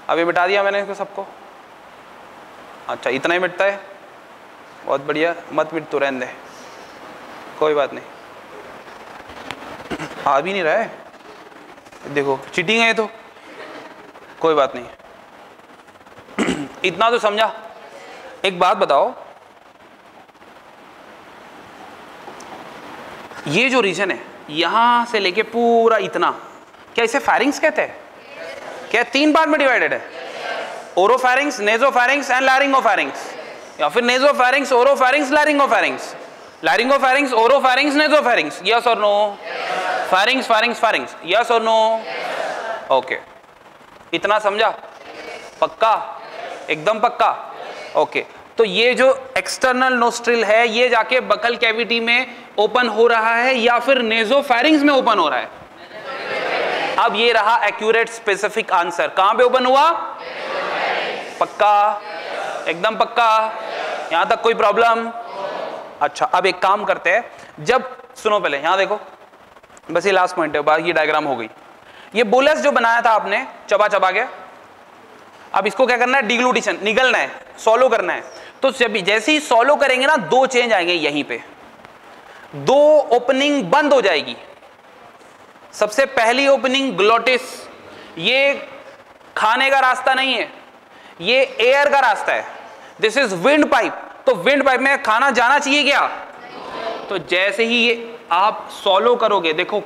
अभी मिटा दिया मैंने इसको सबको। अच्छा इतना ही मिटता है, बहुत बढ़िया। मत मिट तो रहने दे, कोई बात नहीं। आ भी नहीं रहा है, देखो चीटिंग है तो, कोई बात नहीं। इतना तो समझा। एक बात बताओ, ये जो रीजन है यहां से लेके पूरा इतना, क्या इसे फेरिंग्स कहते हैं? क्या 3 पार्ट में डिवाइडेड है? ओरोफेरिंग्स, नेजोफेरिंग्स एंड लैरिंगोफेरिंग्स, या फिर nasopharynx, oropharynx, laryngopharynx, laryngopharynx, oropharynx, nasopharynx. Yes और no? Pharynx, pharynx, pharynx. Yes और नो? ओके, इतना समझा? पक्का? एकदम पक्का? ओके। तो ये जो एक्सटर्नल नोस्ट्रिल है ये जाके बकल कैविटी में ओपन हो रहा है या फिर नेजोफेरिंग्स में ओपन हो रहा है? अब ये रहा एक्यूरेट स्पेसिफिक आंसर। कहां पे ओपन हुआ? पक्का? एकदम पक्का? यहां तक कोई प्रॉब्लम? अच्छा, अब एक काम करते हैं, जब सुनो पहले यहां देखो, बस ये लास्ट पॉइंट है, बाकी डायग्राम हो गई। ये बोलस जो बनाया था आपने चबा चबा के, अब इसको क्या करना है? डिग्लूटिशन, निगलना है, सॉलो करना है। तो जैसे ही सॉलो करेंगे ना, 2 चेंज आएंगे यहीं पे, 2 ओपनिंग बंद हो जाएगी। सबसे पहली ओपनिंग ग्लोटिस, ये खाने का रास्ता नहीं है, ये एयर का रास्ता है। This is wind pipe. तो विंड पाइप में खाना जाना चाहिए क्या? तो जैसे ही ये आप सॉलो करोगे, देखो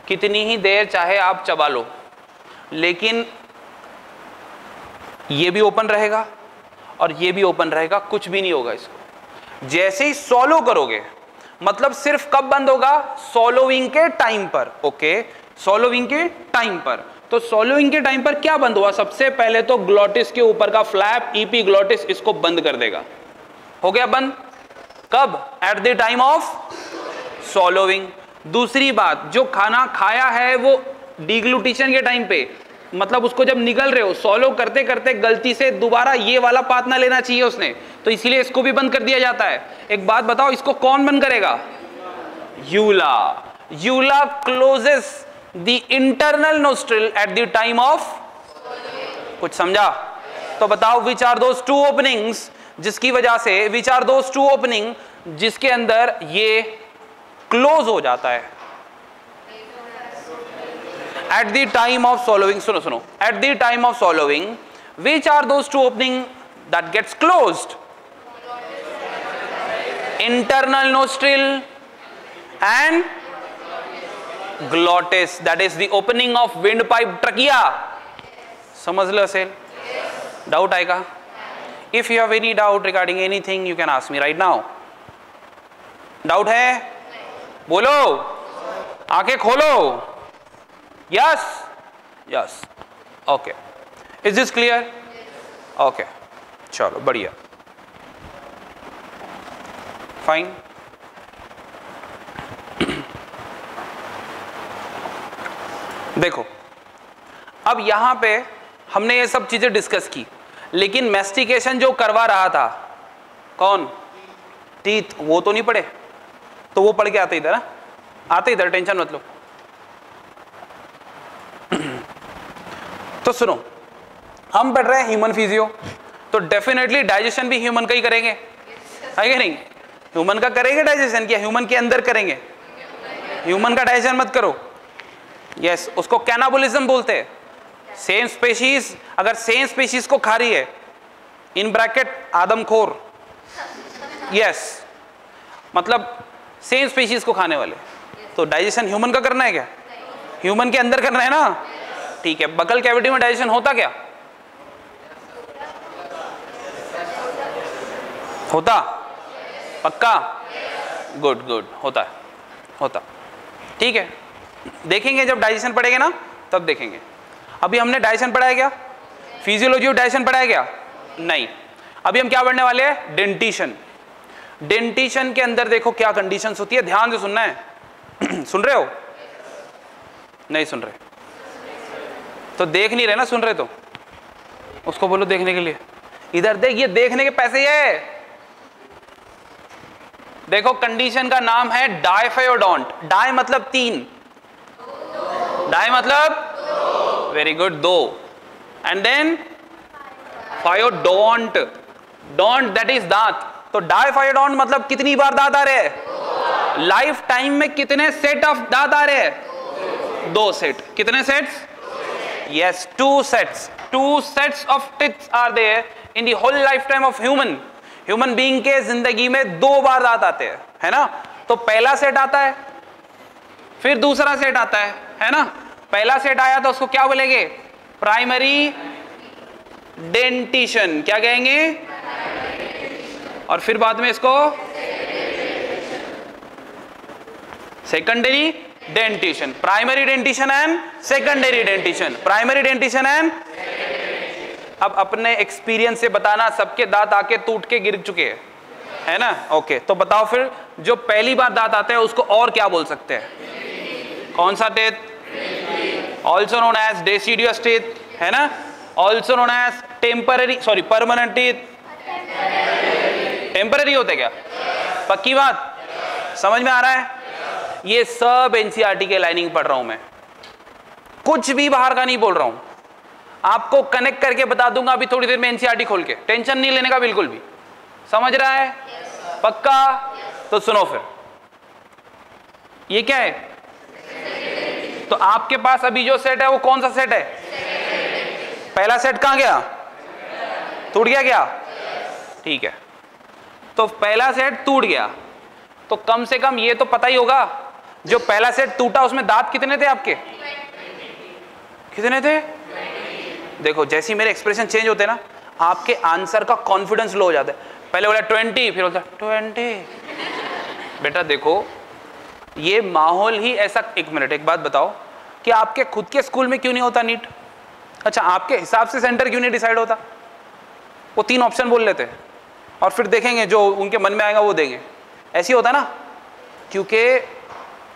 कितनी ही देर चाहे आप चबा लो, लेकिन ये भी ओपन रहेगा और ये भी ओपन रहेगा, कुछ भी नहीं होगा इसको। जैसे ही सॉलो करोगे, मतलब सिर्फ कब बंद होगा? सॉलोइंग के टाइम पर। ओके, सॉलोइंग के टाइम पर। तो सॉलोइंग के टाइम पर क्या बंद हुआ? सबसे पहले तो ग्लोटिस के ऊपर का फ्लैप, ईपी ग्लोटिस, इसको बंद कर देगा। हो गया बंद। कब? Eight the time of सॉलोइंग। दूसरी बात, जो खाना खाया है वो डिग्लूटिशन के टाइम पे, मतलब उसको जब निगल रहे हो, सॉलो करते करते गलती से दोबारा ये वाला पाथ ना लेना चाहिए उसने, तो इसलिए इसको भी बंद कर दिया जाता है। एक बात बताओ, इसको कौन बंद करेगा? Uvula. Uvula closes the internal nostril at the time of, कुछ समझा? तो बताओ, विच आर दोस 2 ओपनिंग्स जिसकी वजह से, विच आर दोस 2 ओपनिंग जिसके अंदर ये क्लोज हो जाता है at the time of swallowing? सुनो, at the time of swallowing, which are those 2 opening that gets closed? Internal nostril and glottis, that is the opening of windpipe trachea. समझ लो असेल? Doubt आएगा? If you have any doubt regarding anything, you can ask me right now. Doubt है? बोलो, आंखें खोलो। Yes? Yes. Okay. Is this clear? Okay. चलो बढ़िया, fine. देखो, अब यहां पे हमने ये सब चीजें डिस्कस की, लेकिन मैस्टिकेशन जो करवा रहा था कौन? टीथ। वो तो नहीं पढ़े, तो वो पढ़ के आते इधर, आते इधर, टेंशन मत लो। तो सुनो, हम पढ़ रहे हैं ह्यूमन फिजियो, तो डेफिनेटली डाइजेशन भी ह्यूमन का ही करेंगे, है कि नहीं? ह्यूमन का करेंगे डाइजेशन, क्या ह्यूमन के अंदर करेंगे? ह्यूमन का डाइजेशन मत करो। यस, उसको कैनाबोलिज्म बोलते हैं। सेम स्पेशीज अगर सेम स्पेशीज को खा रही है, इन ब्रैकेट आदमखोर, यस, मतलब सेम स्पेशीज को खाने वाले, तो डाइजेशन ह्यूमन का करना है क्या? ह्यूमन के अंदर करना है ना? ठीक है। बकल कैविटी में डाइजेशन होता क्या? होता? पक्का? गुड गुड, होता है, होता। ठीक है, देखेंगे जब डाइजेशन पढ़ेंगे ना, तब देखेंगे। अभी हमने डाइजेशन पढ़ा है क्या? फिजियोलॉजी ऑफ डाइजेशन पढ़ा है क्या? नहीं। अभी हम क्या पढ़ने वाले हैं? डेंटिशन। डेंटिशन के अंदर देखो क्या कंडीशंस होती है, ध्यान से सुनना है। सुन रहे हो? नहीं सुन रहे तो देख नहीं रहे ना, सुन रहे तो उसको बोलो देखने के लिए। इधर देख, ये देखने के पैसे ही है। देखो, कंडीशन का नाम है डायफेयोडोंट। डाई मतलब 3, डाई मतलब very good 2, and then phyodont, dont that is दांत, तो डायफायोडोंट मतलब कितनी बार दांत आ रहे हैं, लाइफ टाइम में कितने सेट ऑफ दांत आ रहे हैं, 2 सेट, कितने sets, yes 2 sets, 2 sets of teeths are there in the whole life time of human being के जिंदगी में 2 बार दांत आते हैं, है ना। तो पहला सेट आता है, फिर दूसरा सेट आता है ना। पहला सेट आया तो उसको क्या बोलेंगे, प्राइमरी डेंटिशन, क्या कहेंगे, और फिर बाद में इसको secondary dentition, primary dentition and secondary dentition, primary dentition and. अब अपने एक्सपीरियंस से बताना, सबके दांत आके टूट के गिर चुके हैं, है ना। ओके, तो बताओ फिर जो पहली बार दांत आता है उसको और क्या बोल सकते हैं, कौन सा teeth, also known as deciduous teeth, है ना, also known as temporary, sorry permanent teeth, temporary होते क्या, पक्की बात, समझ में आ रहा है। ये सब एनसीईआरटी के लाइनिंग पढ़ रहा हूं मैं, कुछ भी बाहर का नहीं बोल रहा हूं, आपको कनेक्ट करके बता दूंगा अभी थोड़ी देर में एनसीईआरटी खोल के, टेंशन नहीं लेने का बिल्कुल भी, समझ रहा है, पक्का। तो सुनो फिर, ये क्या है, तो आपके पास अभी जो सेट है वो कौन सा सेट है, पहला सेट कहां गया, टूट गया क्या, ठीक है, तो पहला सेट टूट गया, तो कम से कम ये तो पता ही होगा जो पहला सेट टूटा उसमें दांत कितने थे आपके, कितने थे। देखो जैसे ही मेरे एक्सप्रेशन चेंज होते हैं ना, आपके आंसर का कॉन्फिडेंस लो हो जाता है, पहले बोला 20, फिर बोलता 20। बेटा देखो ये माहौल ही ऐसा, एक मिनट एक बात बताओ कि आपके खुद के स्कूल में क्यों नहीं होता नीट, अच्छा आपके हिसाब से सेंटर क्यों नहीं डिसाइड होता, वो 3 ऑप्शन बोल लेते हैं और फिर देखेंगे जो उनके मन में आएगा वो देंगे, ऐसी होता ना, क्योंकि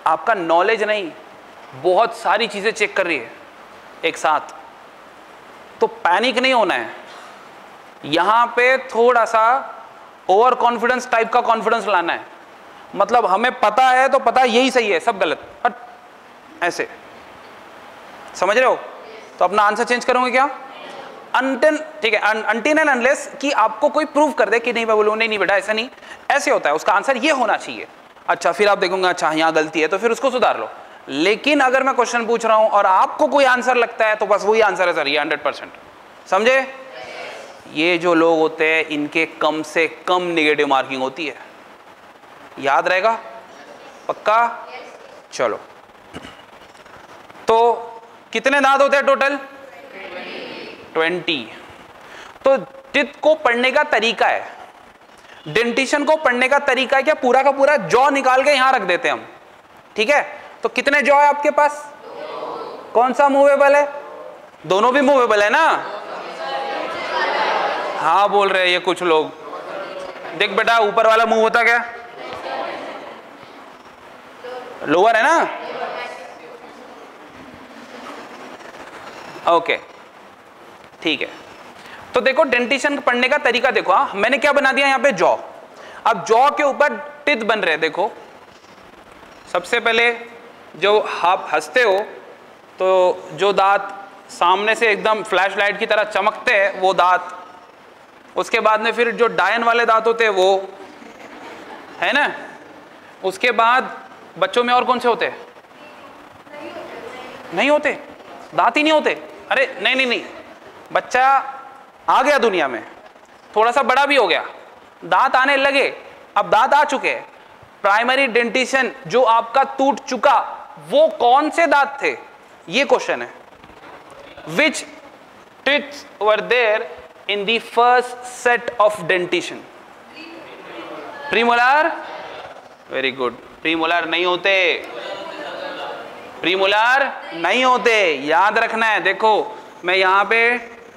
आपका नॉलेज नहीं, बहुत सारी चीजें चेक कर रही है एक साथ, तो पैनिक नहीं होना है, यहां पे थोड़ा सा ओवर कॉन्फिडेंस टाइप का कॉन्फिडेंस लाना है, मतलब हमें पता है तो पता यही सही है, सब गलत, हट, ऐसे समझ रहे हो। तो अपना आंसर चेंज करोगे क्या, अनटिल, ठीक है, अनटिल एंड अनलेस कि आपको कोई प्रूव कर दे कि नहीं, मैं बोलूँ नहीं बेटा ऐसा नहीं, ऐसे होता है, उसका आंसर ये होना चाहिए, अच्छा फिर आप देखोगे अच्छा यहाँ गलती है तो फिर उसको सुधार लो। लेकिन अगर मैं क्वेश्चन पूछ रहा हूं और आपको कोई आंसर लगता है तो बस वही आंसर है सर, ये 100%, समझे। ये जो लोग होते हैं इनके कम से कम नेगेटिव मार्किंग होती है, याद रहेगा, पक्का। चलो, तो कितने दांत होते हैं टोटल, 20। तो टीथ को पढ़ने का तरीका है, डेंटिशन को पढ़ने का तरीका है क्या, पूरा का पूरा जॉ निकाल के यहां रख देते हैं हम, ठीक है। तो कितने जॉ है आपके पास, कौन सा मूवेबल है, दोनों भी मूवेबल है ना, हाँ बोल रहे हैं ये कुछ लोग। देख बेटा ऊपर वाला मूव होता क्या, लोअर है ना, ओके ठीक है। तो देखो डेंटिशन पढ़ने का तरीका देखो, हाँ मैंने क्या बना दिया यहाँ पे जॉ, अब जॉ के ऊपर टीथ बन रहे हैं। देखो सबसे पहले जो आप हंसते हो तो जो दांत सामने से एकदम फ्लैश लाइट की तरह चमकते हैं वो दांत, उसके बाद में फिर जो डायन वाले दांत होते हैं वो, है ना, उसके बाद बच्चों में और कौन से होते हैं, नहीं होते, दांत ही नहीं होते, अरे नहीं नहीं नहीं, बच्चा आ गया दुनिया में, थोड़ा सा बड़ा भी हो गया, दांत आने लगे, अब दांत आ चुके हैं, प्राइमरी डेंटिशन जो आपका टूट चुका वो कौन से दांत थे, ये क्वेश्चन है। Which teeths were there in the first set of dentition, premolar, very good, premolar नहीं होते, प्रीमोलार नहीं होते, याद रखना है। देखो मैं यहां पे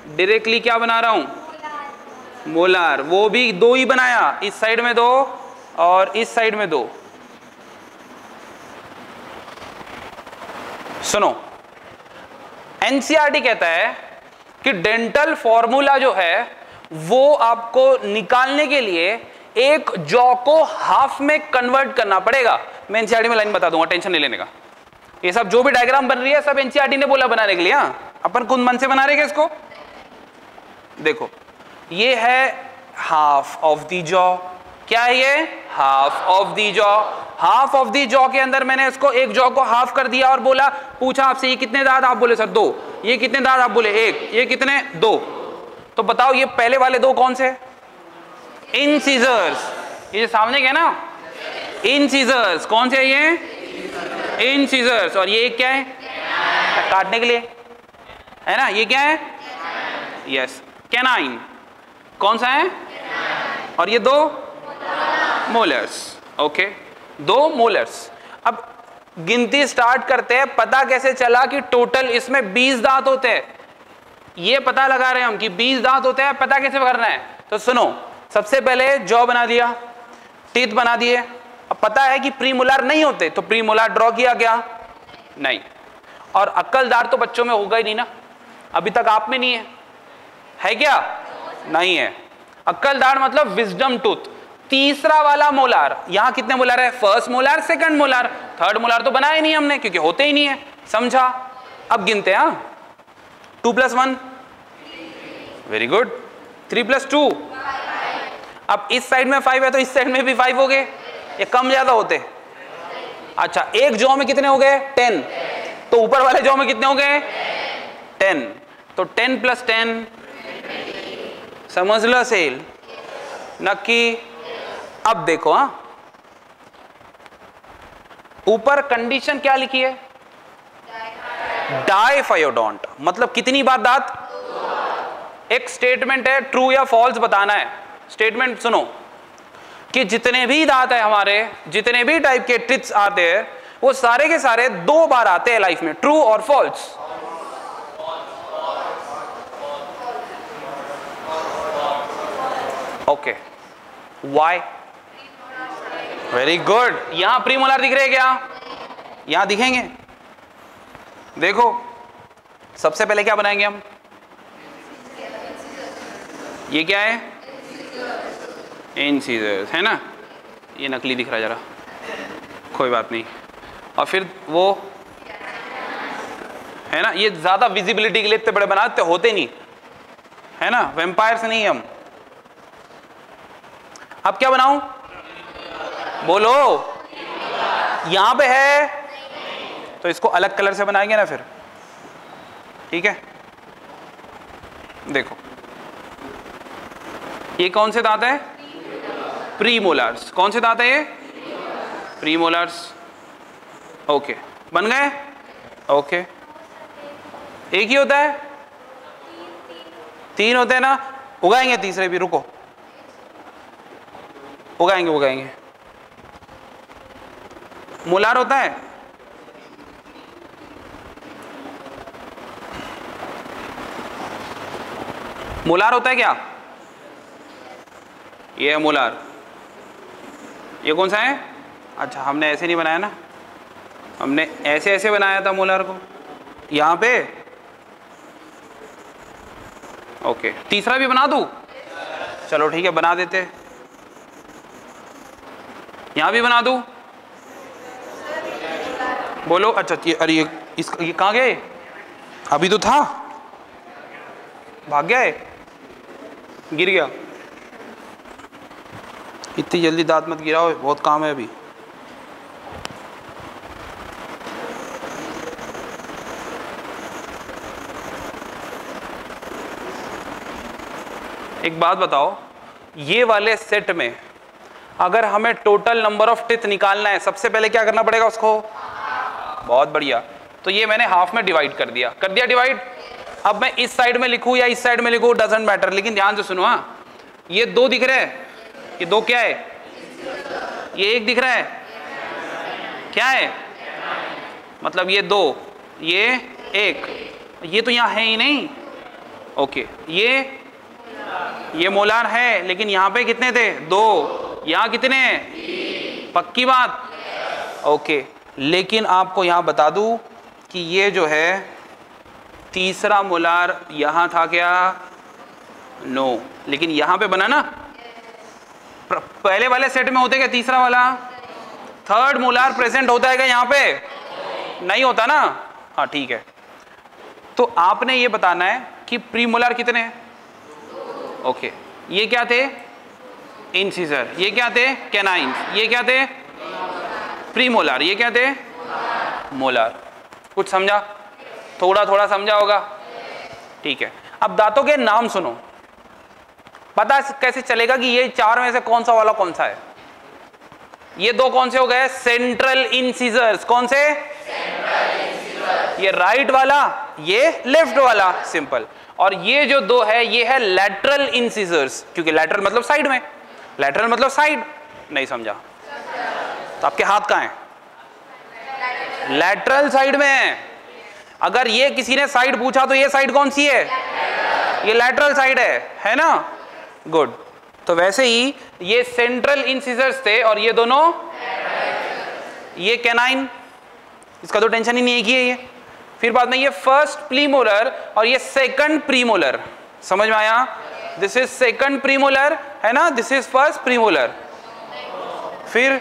डायरेक्टली क्या बना रहा हूं, मोलार, वो भी 2 ही बनाया, इस साइड में 2 और इस साइड में 2। सुनो एनसीईआरटी कहता है कि डेंटल फॉर्मूला जो है वो आपको निकालने के लिए एक जॉ को हाफ में कन्वर्ट करना पड़ेगा। मैं एनसीईआरटी में लाइन बता दूंगा, टेंशन नहीं लेने का। ये सब जो भी डायग्राम बन रही है सब एनसीईआरटी ने बोला बनाने के लिए, हाँ अपन खुद मन से बना रहे हैं इसको, देखो ये है हाफ ऑफ द जॉ, क्या है ये? Half of the jaw. Half of the jaw के अंदर मैंने इसको एक जॉ को हाफ कर दिया और बोला, पूछा आपसे ये कितने दांत, आप बोले सर 2। ये कितने दांत, आप बोले 1। ये कितने? 2। तो बताओ ये पहले वाले 2 कौन से? इंसिजर्स। ये सामने क्या ना, इंसिजर्स। कौन से ये? इंसिजर्स। और ये क्या है? काटने के लिए है ना। ये क्या है? Yes, canine. कौन सा है? और ये 2 मोलर्स। Okay, 2 molars. अब गिनती स्टार्ट करते हैं। पता कैसे चला कि टोटल इसमें 20 दांत होते हैं? ये पता लगा रहे हैं हम कि 20 दांत होते हैं। पता कैसे करना है? तो सुनो, सबसे पहले जॉ बना दिया, टीथ बना दिए। अब पता है कि प्रीमोलार नहीं होते, तो प्रीमोलार ड्रॉ किया क्या? नहीं। और अक्कलदार तो बच्चों में होगा ही नहीं ना, अभी तक आप में नहीं है क्या? नहीं है। अक्कलदार मतलब विजडम टूथ। तीसरा वाला मोलार, यहां कितने मोलार है? First molar, second molar, third molar तो बनाया ही नहीं हमने क्योंकि होते ही नहीं है। समझा? अब गिनते हैं। 2 + 1, वेरी गुड। 3 + 2, अब इस साइड में 5 है तो इस साइड में भी 5 हो गए। ये कम ज्यादा होते? अच्छा, एक जॉ में कितने हो गए? 10। तो ऊपर वाले जॉ में कितने हो गए? 10। तो 10 + 10, समझ लो सेल नक्की। अब देखो, ऊपर कंडीशन क्या लिखी है? डायफायोडोंट। मतलब कितनी बार दांत? एक स्टेटमेंट है, ट्रू या फॉल्स बताना है। स्टेटमेंट सुनो कि जितने भी दांत है हमारे, जितने भी टाइप के टिप्स आते हैं, वो सारे के सारे 2 बार आते हैं लाइफ में। ट्रू और false? Okay, why? Very good. यहां प्रीमोलार दिख रहे हैं क्या? यहां दिखेंगे। देखो, सबसे पहले क्या बनाएंगे हम? ये क्या है? इंसिजर्स, है ना। ये नकली दिख रहा है जरा, कोई बात नहीं। और फिर वो है ना, ये ज्यादा विजिबिलिटी के लिए इतने बड़े बनाते होते नहीं, है ना। वेम्पायर्स नहीं हम। अब क्या बनाऊं? बोलो। यहां पे है तो इसको अलग कलर से बनाएंगे ना फिर, ठीक है। देखो, ये कौन से दांत है? प्रीमोलार्स। कौन से दांत है ये? प्रीमोलार्स। ओके, बन गए। ओके, एक ही होता है? 3 होते हैं ना। उगाएंगे तीसरे भी, रुको, उगाएंगे उगाएंगे। मोलार होता है? मोलार होता है क्या? ये है मोलार। ये कौन सा है? अच्छा, हमने ऐसे नहीं बनाया ना, हमने ऐसे ऐसे बनाया था मोलार को, यहां पे। ओके, तीसरा भी बना दूं? चलो ठीक है, बना देते। यहां भी बना दूं? बोलो। अच्छा, अरे ये कहां गए? अभी तो था, भाग गया है, गिर गया। इतनी जल्दी दांत मत गिराओ, बहुत काम है अभी। एक बात बताओ, ये वाले सेट में अगर हमें टोटल नंबर ऑफ टिथ निकालना है, सबसे पहले क्या करना पड़ेगा उसको? बहुत बढ़िया। तो ये मैंने हाफ में डिवाइड कर दिया। कर दिया डिवाइड। अब मैं इस साइड में लिखूं या इस साइड में लिखूं, डजंट मैटर। लेकिन ध्यान से सुनो, हाँ, ये 2 दिख रहे हैं, ये 2 क्या है? ये 1 दिख रहा है, क्या है? मतलब ये 2, ये 1, ये तो यहां है ही नहीं। ओके, ये मोलार है, लेकिन यहां पे कितने थे? 2। यहां कितने हैं? पक्की बात? ओके, लेकिन आपको यहां बता दूं कि ये जो है तीसरा मोलार यहां था क्या? नो, लेकिन यहां पे बना ना। पहले वाले सेट में होते क्या तीसरा वाला? थर्ड मोलार प्रेजेंट होता है क्या यहां पे? नहीं होता ना। हाँ ठीक है, तो आपने ये बताना है कि प्रीमोलार कितने हैं? ओके, ये क्या थे? इंसिजर। ये क्या थे? कैनाइंस। ये क्या थे? प्रीमोलार। ये क्या थे? मोलार। कुछ समझा? थोड़ा थोड़ा समझा होगा, ठीक है। अब दांतों के नाम सुनो, पता कैसे चलेगा कि ये चार में से कौन सा वाला कौन सा है? ये दो कौन से हो गए? Central incisors. कौन से? ये राइट वाला, ये लेफ्ट वाला, सिंपल। और ये जो दो है ये है लैटरल इंसिजर्स, क्योंकि लैटरल मतलब साइड में, लैटरल मतलब साइड। नहीं समझा? तो आपके हाथ कहां है? लैटरल साइड में है। अगर ये किसी ने साइड पूछा तो ये साइड कौन सी है? ये लैटरल साइड है ना? गुड। तो वैसे ही ये सेंट्रल इंसिजर्स थे और ये दोनों, ये कैनाइन, इसका तो टेंशन ही नहीं है कि ये। फिर बाद में ये फर्स्ट प्रीमोलर और ये सेकंड प्रीमोलर, समझ में आया? दिस इज सेकंड प्रीमोलर है ना, दिस इज फर्स्ट प्रीमोलर। फिर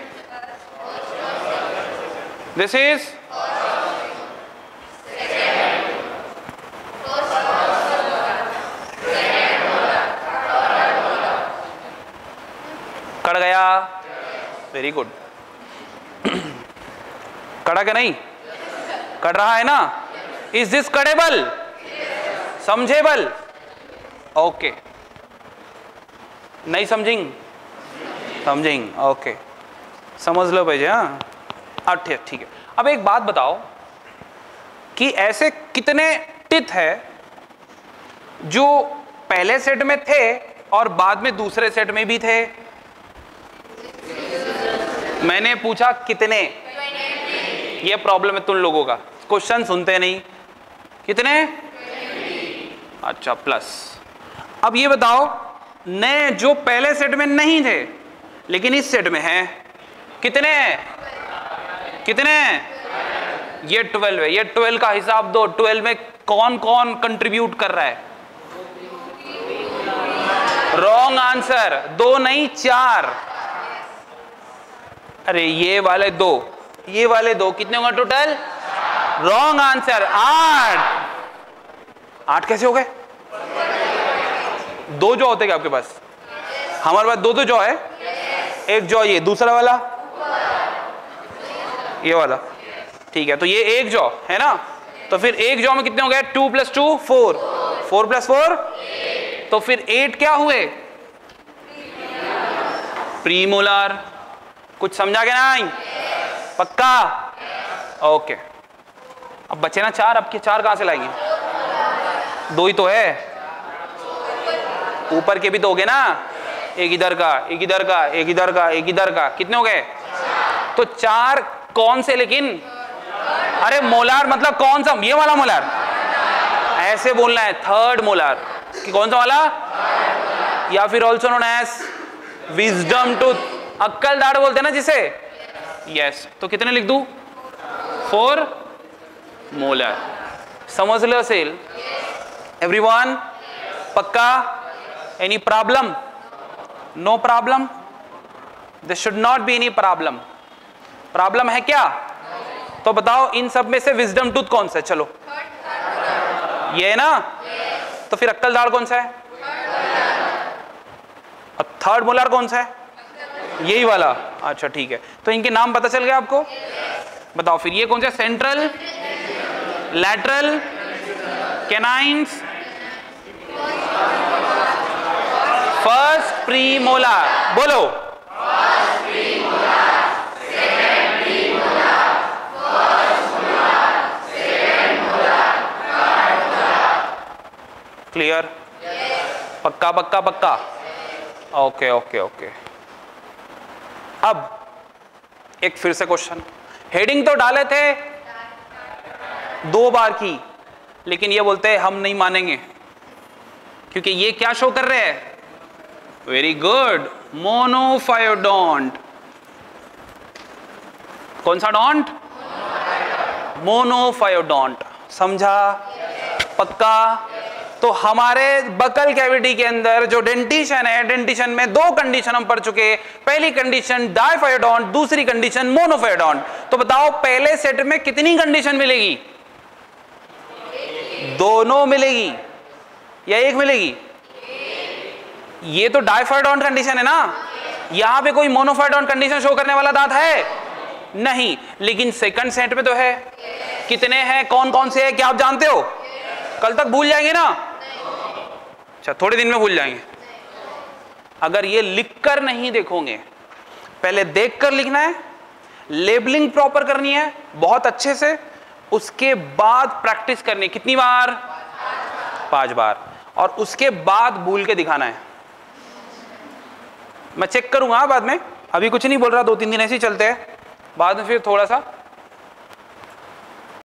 दिस इज कट गया, वेरी गुड। कड़ा क्या नहीं? कट रहा है ना? Is this cuttable? समझेबल? ओके। नहीं समझेंगे? समझेंगे, ओके। समझ लो भाई। हाँ ठीक है। अब एक बात बताओ कि ऐसे कितने टिथ है जो पहले सेट में थे और बाद में दूसरे सेट में भी थे? मैंने पूछा कितने। ये प्रॉब्लम है तुम लोगों का, क्वेश्चन सुनते नहीं। कितने? अच्छा, प्लस। अब ये बताओ, नए जो पहले सेट में नहीं थे लेकिन इस सेट में हैं, कितने? कितने? ये 12 है। ये 12 का हिसाब दो। 12 में कौन कौन कंट्रीब्यूट कर रहा है? Wrong answer. 2 नहीं 4। अरे ये वाले 2, ये वाले 2, कितने होंगे टोटल? Wrong answer 8। 8 कैसे हो गए? 2 जॉ होते क्या आपके पास? हमारे पास 2 जॉ है। एक जॉ ये, दूसरा वाला ये वाला, ठीक है। तो ये एक जॉ है ना, तो फिर एक जॉ में कितने हो गए? 2 + 2 4, 4 + 4, तो फिर 8 क्या हुए? प्रीमोलार। कुछ समझा क्या नहीं? पक्का? ओके। अब बचे ना 4। अब के 4 कहां से लाएंगे? 2 ही तो है। ऊपर के भी तो हो गए ना, एक इधर का, एक इधर का, एक इधर का, एक इधर का, कितने हो गए? तो 4 कौन से? लेकिन अरे मोलार मतलब कौन सा? ये वाला मोलार, ऐसे बोलना है। थर्ड मोलार कि कौन सा वाला? या फिर also known as wisdom tooth, अक्कल दाढ़ बोलते हैं ना जिसे। यस। तो कितने लिख दूं? 4 मोलार। समझ लो सेल एवरीवन? पक्का? Any problem? No problem? This should not be any problem. Problem है क्या? तो बताओ इन सब में से विजडम टूथ कौन सा है? चलो, ये है ना? तो फिर अक्कल दाढ़ कौन सा है? और थर्ड मोलार कौन सा है? यही वाला। अच्छा ठीक है, तो इनके नाम पता चल गया आपको? बताओ फिर ये कौन सा? Central, lateral, canines, first premolar. बोलो। क्लियर? पक्का पक्का पक्का? Okay okay okay. अब एक फिर से क्वेश्चन, हेडिंग तो डाले थे 2 बार की, लेकिन ये बोलते हैं हम नहीं मानेंगे क्योंकि ये क्या शो कर रहे हैं? Very good, मोनोफायोडोंट। कौन सा डोंट? मोनोफायोडोंट। समझा? पक्का? तो हमारे बकल कैविटी के अंदर जो डेंटिशन है, डेंटिशन में 2 कंडीशन हम पढ़ चुके। पहली कंडीशन डायफायोडोंट, दूसरी कंडीशन मोनोफायोडोंट। तो बताओ पहले सेट में कितनी कंडीशन मिलेगी? दोनों मिलेगी या एक मिलेगी? ये तो डाइफाइडॉन कंडीशन है ना, यहां पे कोई मोनोफाइडॉन कंडीशन शो करने वाला दांत है नहीं, लेकिन सेकंड सेट में तो है। कितने हैं, कौन कौन से हैं, क्या आप जानते हो? कल तक भूल जाएंगे ना? अच्छा, थोड़े दिन में भूल जाएंगे। अगर ये लिखकर नहीं देखोगे, पहले देखकर लिखना है, लेबलिंग प्रॉपर करनी है बहुत अच्छे से, उसके बाद प्रैक्टिस करनी। कितनी बार? 5 बार। और उसके बाद भूल के दिखाना है। मैं चेक करूंगा बाद में, अभी कुछ नहीं बोल रहा, 2-3 दिन ऐसे ही चलते हैं, बाद में फिर थोड़ा सा